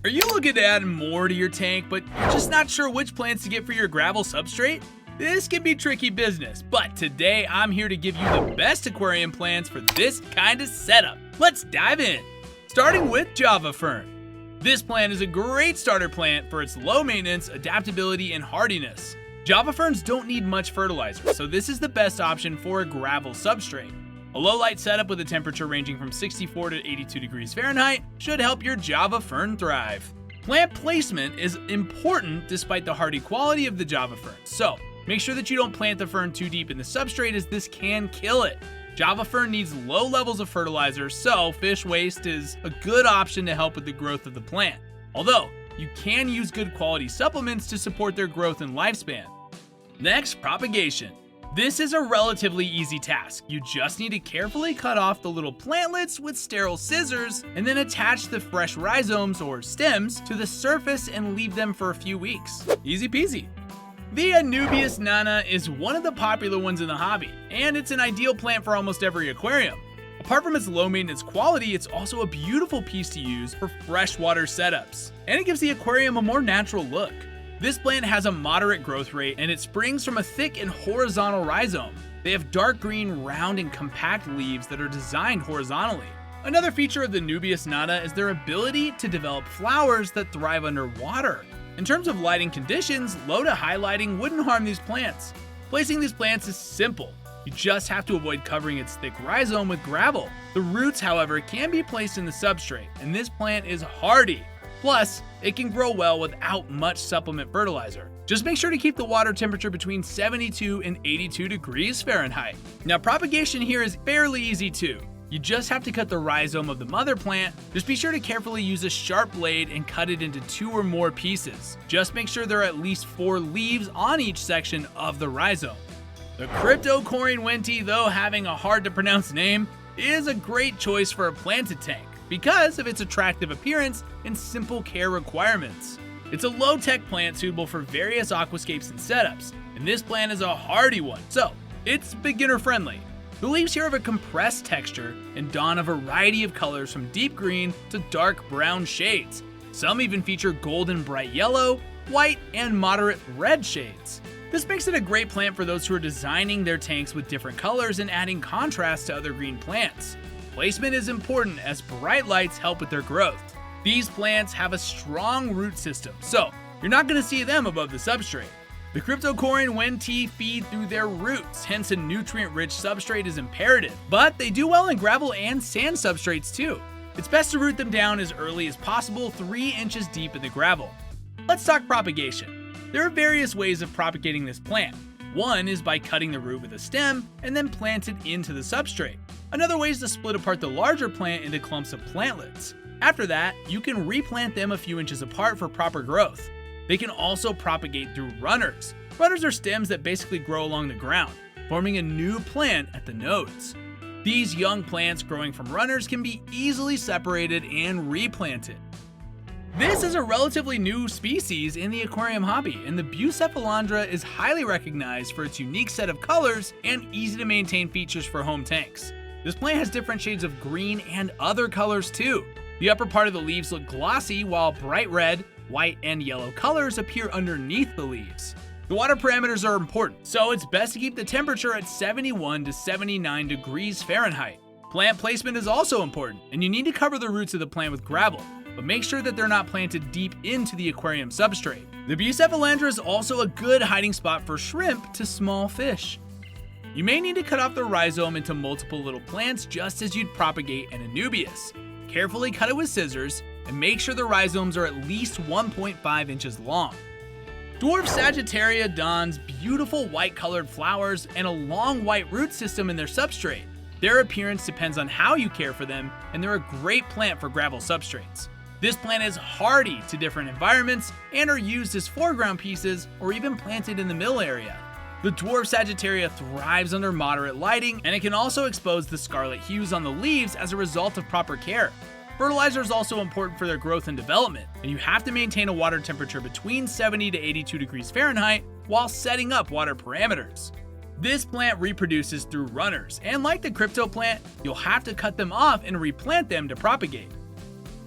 Are you looking to add more to your tank, but you're just not sure which plants to get for your gravel substrate? This can be tricky business, but today I'm here to give you the best aquarium plants for this kind of setup. Let's dive in. Starting with Java Fern. This plant is a great starter plant for its low maintenance, adaptability, and hardiness. Java Ferns don't need much fertilizer, so this is the best option for a gravel substrate. A low light setup with a temperature ranging from 64 to 82 degrees Fahrenheit should help your Java Fern thrive. Plant placement is important despite the hardy quality of the Java Fern, so make sure that you don't plant the fern too deep in the substrate as this can kill it. Java Fern needs low levels of fertilizer, so fish waste is a good option to help with the growth of the plant. Although, you can use good quality supplements to support their growth and lifespan. Next, propagation. This is a relatively easy task. You just need to carefully cut off the little plantlets with sterile scissors and then attach the fresh rhizomes or stems to the surface and leave them for a few weeks. Easy peasy. The Anubias nana is one of the popular ones in the hobby, and it's an ideal plant for almost every aquarium. Apart from its low maintenance quality, it's also a beautiful piece to use for freshwater setups, and it gives the aquarium a more natural look. This plant has a moderate growth rate and it springs from a thick and horizontal rhizome. They have dark green, round, and compact leaves that are designed horizontally. Another feature of the Anubias nana is their ability to develop flowers that thrive underwater. In terms of lighting conditions, low to high lighting wouldn't harm these plants. Placing these plants is simple. You just have to avoid covering its thick rhizome with gravel. The roots, however, can be placed in the substrate, and this plant is hardy. Plus, it can grow well without much supplement fertilizer. Just make sure to keep the water temperature between 72 and 82 degrees Fahrenheit. Now, propagation here is fairly easy too. You just have to cut the rhizome of the mother plant. Just be sure to carefully use a sharp blade and cut it into 2 or more pieces. Just make sure there are at least 4 leaves on each section of the rhizome. The Cryptocoryne Wendtii, though having a hard to pronounce name, is a great choice for a planted tank because of its attractive appearance and simple care requirements. It's a low-tech plant suitable for various aquascapes and setups, and this plant is a hardy one, so it's beginner-friendly. The leaves here have a compressed texture and don a variety of colors from deep green to dark brown shades. Some even feature golden bright yellow, white, and moderate red shades. This makes it a great plant for those who are designing their tanks with different colors and adding contrast to other green plants. Placement is important as bright lights help with their growth. These plants have a strong root system, so you're not going to see them above the substrate. The Cryptocoryne Wendtii feed through their roots, hence a nutrient-rich substrate is imperative, but they do well in gravel and sand substrates too. It's best to root them down as early as possible, 3 inches deep in the gravel. Let's talk propagation. There are various ways of propagating this plant. One is by cutting the root with a stem and then plant it into the substrate. Another way is to split apart the larger plant into clumps of plantlets. After that, you can replant them a few inches apart for proper growth. They can also propagate through runners. Runners are stems that basically grow along the ground, forming a new plant at the nodes. These young plants growing from runners can be easily separated and replanted. This is a relatively new species in the aquarium hobby, and the Bucephalandra is highly recognized for its unique set of colors and easy to maintain features for home tanks. This plant has different shades of green and other colors too. The upper part of the leaves look glossy, while bright red, white, and yellow colors appear underneath the leaves. The water parameters are important, so it's best to keep the temperature at 71 to 79 degrees Fahrenheit. Plant placement is also important, and you need to cover the roots of the plant with gravel, but make sure that they're not planted deep into the aquarium substrate. The Bucephalandra is also a good hiding spot for shrimp to small fish. You may need to cut off the rhizome into multiple little plants just as you'd propagate an Anubias. Carefully cut it with scissors and make sure the rhizomes are at least 1.5 inches long. Dwarf Sagittaria dons beautiful white colored flowers and a long white root system in their substrate. Their appearance depends on how you care for them, and they're a great plant for gravel substrates. This plant is hardy to different environments and are used as foreground pieces or even planted in the mill area. The Dwarf Sagittaria thrives under moderate lighting, and it can also expose the scarlet hues on the leaves as a result of proper care. Fertilizer is also important for their growth and development, and you have to maintain a water temperature between 70 to 82 degrees Fahrenheit while setting up water parameters. This plant reproduces through runners, and like the crypto plant, you'll have to cut them off and replant them to propagate.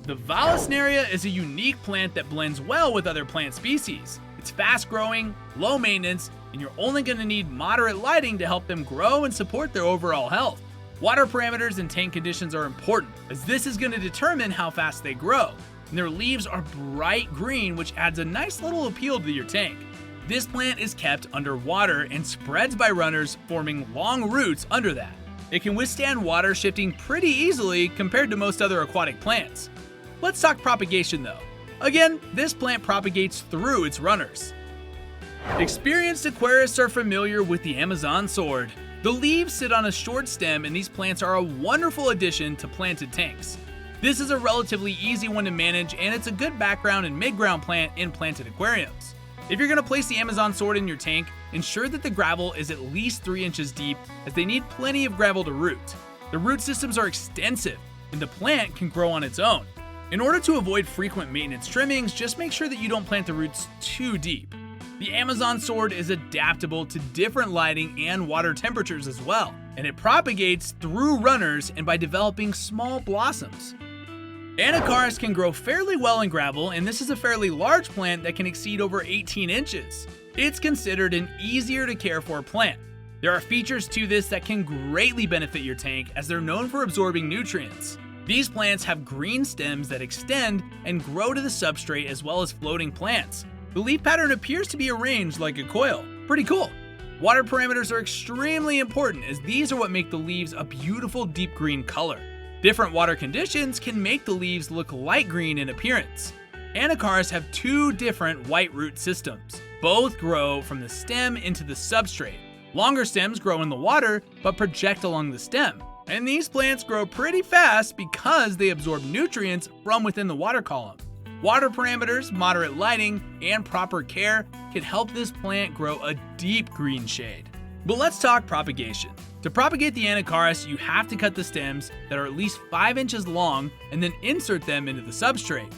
The Vallisneria is a unique plant that blends well with other plant species. It's fast growing, low maintenance, and you're only going to need moderate lighting to help them grow and support their overall health. Water parameters and tank conditions are important, as this is going to determine how fast they grow. And their leaves are bright green, which adds a nice little appeal to your tank. This plant is kept underwater and spreads by runners, forming long roots under that. It can withstand water shifting pretty easily compared to most other aquatic plants. Let's talk propagation though. Again, this plant propagates through its runners. Experienced aquarists are familiar with the Amazon sword. The leaves sit on a short stem, and these plants are a wonderful addition to planted tanks. This is a relatively easy one to manage, and it's a good background and mid-ground plant in planted aquariums. If you're going to place the Amazon sword in your tank, ensure that the gravel is at least 3 inches deep, as they need plenty of gravel to root. The root systems are extensive, and the plant can grow on its own. In order to avoid frequent maintenance trimmings, just make sure that you don't plant the roots too deep. The Amazon sword is adaptable to different lighting and water temperatures as well, and it propagates through runners and by developing small blossoms. Anacharis can grow fairly well in gravel, and this is a fairly large plant that can exceed over 18 inches. It's considered an easier to care for plant. There are features to this that can greatly benefit your tank, as they're known for absorbing nutrients. These plants have green stems that extend and grow to the substrate, as well as floating plants. The leaf pattern appears to be arranged like a coil. Pretty cool. Water parameters are extremely important, as these are what make the leaves a beautiful deep green color. Different water conditions can make the leaves look light green in appearance. Anacharis have 2 different white root systems. Both grow from the stem into the substrate. Longer stems grow in the water, but project along the stem. And these plants grow pretty fast because they absorb nutrients from within the water column. Water parameters, moderate lighting, and proper care can help this plant grow a deep green shade. But let's talk propagation. To propagate the Anacharis, you have to cut the stems that are at least 5 inches long and then insert them into the substrate.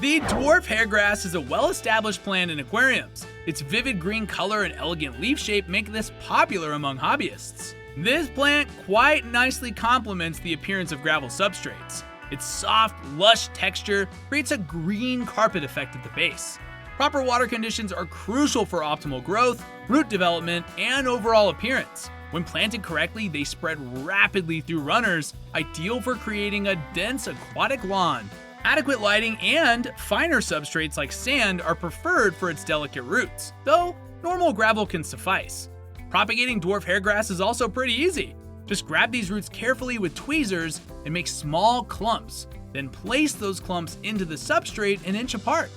The Dwarf Hairgrass is a well-established plant in aquariums. Its vivid green color and elegant leaf shape make this popular among hobbyists. This plant quite nicely complements the appearance of gravel substrates. Its soft, lush texture creates a green carpet effect at the base. Proper water conditions are crucial for optimal growth, root development, and overall appearance. When planted correctly, they spread rapidly through runners, ideal for creating a dense aquatic lawn. Adequate lighting and finer substrates like sand are preferred for its delicate roots, though normal gravel can suffice. Propagating dwarf hairgrass is also pretty easy. Just grab these roots carefully with tweezers and make small clumps, then place those clumps into the substrate an inch apart.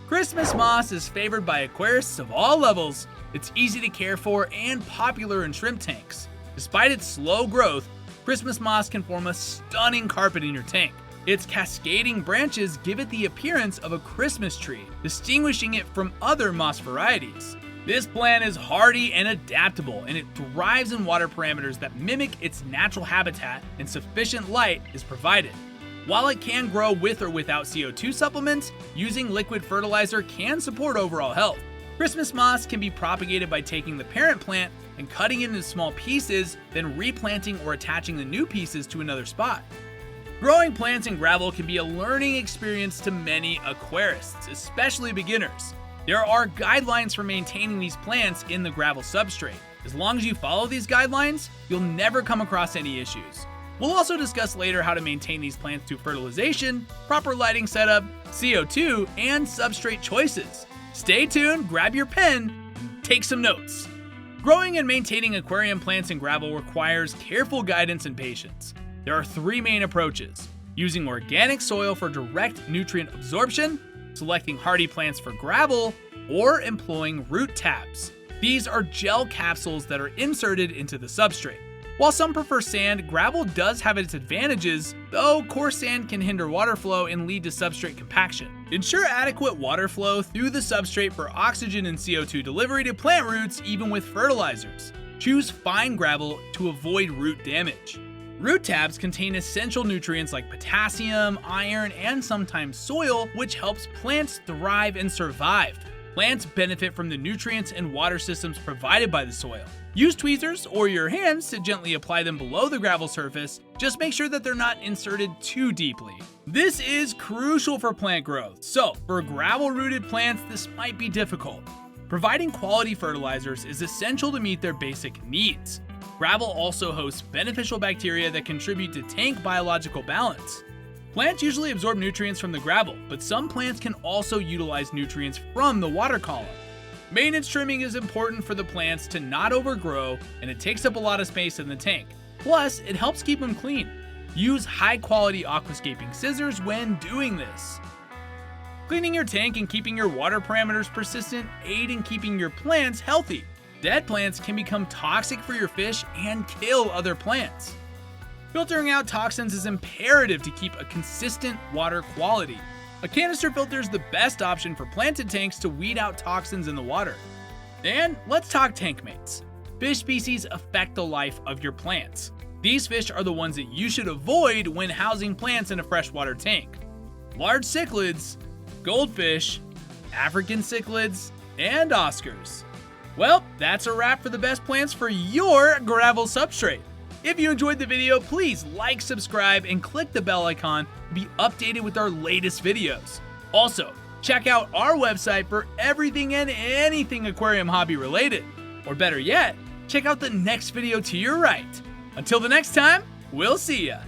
Christmas moss is favored by aquarists of all levels. It's easy to care for and popular in shrimp tanks. Despite its slow growth, Christmas moss can form a stunning carpet in your tank. Its cascading branches give it the appearance of a Christmas tree, distinguishing it from other moss varieties. This plant is hardy and adaptable, and it thrives in water parameters that mimic its natural habitat, and sufficient light is provided. While it can grow with or without CO2 supplements, using liquid fertilizer can support overall health. Christmas moss can be propagated by taking the parent plant and cutting it into small pieces, then replanting or attaching the new pieces to another spot. Growing plants in gravel can be a learning experience to many aquarists, especially beginners. There are guidelines for maintaining these plants in the gravel substrate. As long as you follow these guidelines, you'll never come across any issues. We'll also discuss later how to maintain these plants through fertilization, proper lighting setup, CO2, and substrate choices. Stay tuned, grab your pen, and take some notes. Growing and maintaining aquarium plants in gravel requires careful guidance and patience. There are 3 main approaches: using organic soil for direct nutrient absorption, selecting hardy plants for gravel, or employing root tabs. These are gel capsules that are inserted into the substrate. While some prefer sand, gravel does have its advantages, though coarse sand can hinder water flow and lead to substrate compaction. Ensure adequate water flow through the substrate for oxygen and CO2 delivery to plant roots, even with fertilizers. Choose fine gravel to avoid root damage. Root tabs contain essential nutrients like potassium, iron, and sometimes soil, which helps plants thrive and survive. Plants benefit from the nutrients and water systems provided by the soil. Use tweezers or your hands to gently apply them below the gravel surface. Just make sure that they're not inserted too deeply. This is crucial for plant growth, so for gravel-rooted plants, this might be difficult. Providing quality fertilizers is essential to meet their basic needs. Gravel also hosts beneficial bacteria that contribute to tank biological balance. Plants usually absorb nutrients from the gravel, but some plants can also utilize nutrients from the water column. Maintenance trimming is important for the plants to not overgrow, and it takes up a lot of space in the tank. Plus, it helps keep them clean. Use high-quality aquascaping scissors when doing this. Cleaning your tank and keeping your water parameters persistent aid in keeping your plants healthy. Dead plants can become toxic for your fish and kill other plants. Filtering out toxins is imperative to keep a consistent water quality. A canister filter is the best option for planted tanks to weed out toxins in the water. And let's talk Tankmates. Fish species affect the life of your plants. These fish are the ones that you should avoid when housing plants in a freshwater tank. Large cichlids, goldfish, African cichlids, and Oscars. Well, that's a wrap for the best plants for your gravel substrate. If you enjoyed the video, please like, subscribe, and click the bell icon to be updated with our latest videos. Also, check out our website for everything and anything aquarium hobby related. Or better yet, check out the next video to your right. Until the next time, we'll see ya.